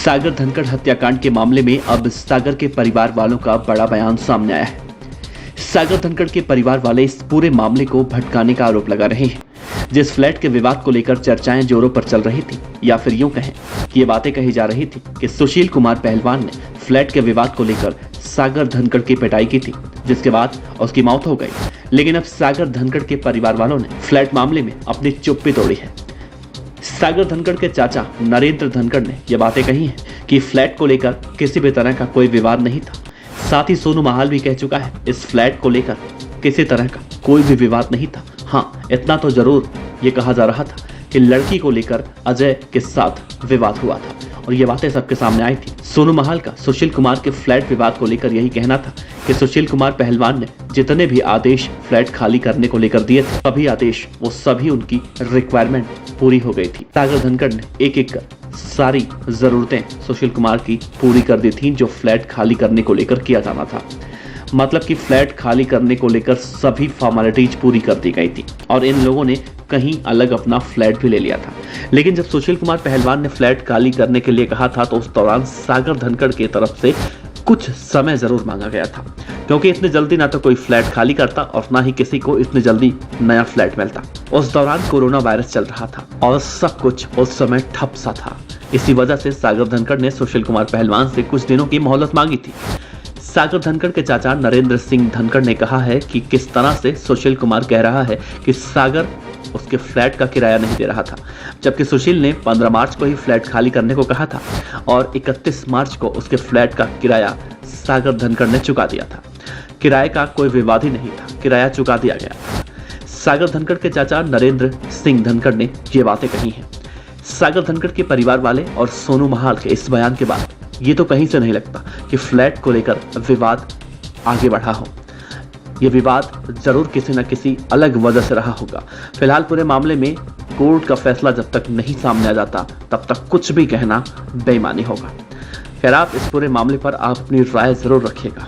सागर धनखड़ हत्याकांड के मामले में अब सागर के परिवार वालों का बड़ा बयान सामने आया है। सागर धनखड़ के परिवार वाले इस पूरे मामले को भटकाने का आरोप लगा रहे हैं। जिस फ्लैट के विवाद को लेकर चर्चाएं जोरों पर चल रही थी, या फिर यूं कहें कि ये बातें कही जा रही थी कि सुशील कुमार पहलवान ने फ्लैट के विवाद को लेकर सागर धनखड़ की पिटाई की थी, जिसके बाद उसकी मौत हो गई। लेकिन अब सागर धनखड़ के परिवार वालों ने फ्लैट मामले में अपनी चुप्पी तोड़ी है। सागर धनखड़ के चाचा नरेंद्र धनखड़ ने यह बातें कही हैं कि फ्लैट को लेकर किसी भी तरह का कोई विवाद नहीं था। साथ ही सोनू महाल भी कह चुका है इस फ्लैट को लेकर किसी तरह का कोई भी विवाद नहीं था। हाँ, इतना तो जरूर ये कहा जा रहा था कि लड़की को लेकर अजय के साथ विवाद हुआ था और ये बातें सबके सामने आई थी। सोनू महाल का सुशील कुमार के फ्लैट विवाद को लेकर यही कहना था कि सुशील कुमार पहलवान ने जितने भी आदेश फ्लैट खाली करने को लेकर दिए थे, सभी आदेश वो सभी उनकी रिक्वायरमेंट पूरी हो गई थी। सागर धनखड़ ने एक एक कर सारी जरूरतें सुशील कुमार की पूरी कर दी थी जो फ्लैट खाली करने को लेकर किया जाना था। मतलब कि फ्लैट खाली करने को लेकर सभी फॉर्मेलिटीज पूरी कर दी गई थी और इन लोगों ने कहीं अलग अपना फ्लैट भी ले लिया था। लेकिन जब सुशील कुमार पहलवान ने फ्लैट खाली करने के लिए कहा था तो उस दौरान सागर धनखड़ की तरफ से कुछ समय जरूर मांगा गया था, क्योंकि इतनी जल्दी ना तो कोई फ्लैट खाली करता और ना ही किसी को इतनी जल्दी नया फ्लैट मिलता। उस दौरान कोरोना वायरस चल रहा था और सब कुछ उस समय ठप सा था। इसी वजह से सागर धनखड़ ने सुशील कुमार पहलवान से कुछ दिनों की मोहलत मांगी थी। सागर धनखड़ के चाचा नरेंद्र सिंह धनखड़ ने कहा है कि किस तरह से सुशील कुमार कह रहा है कि सागर उसके फ्लैट का किराया नहीं दे रहा था, जबकि सुशील ने 15 मार्च को ही फ्लैट खाली करने को कहा था और 31 मार्च को उसके फ्लैट का किराया सागर धनखड़ ने चुका दिया था। किराए का कोई विवाद ही नहीं था, किराया चुका दिया गया। सागर धनखड़ के चाचा नरेंद्र सिंह धनखड़ ने ये बातें कही हैं। सागर धनखड़ के परिवार वाले और सोनू महाल के इस बयान के बाद ये तो कहीं से नहीं लगता कि फ्लैट को लेकर विवाद आगे बढ़ा हो। ये विवाद जरूर किसी न किसी अलग वजह से रहा होगा। फिलहाल पूरे मामले में कोर्ट का फैसला जब तक नहीं सामने आ जाता तब तक कुछ भी कहना बेईमानी होगा। खैर, आप इस पूरे मामले पर आप अपनी राय जरूर रखिएगा।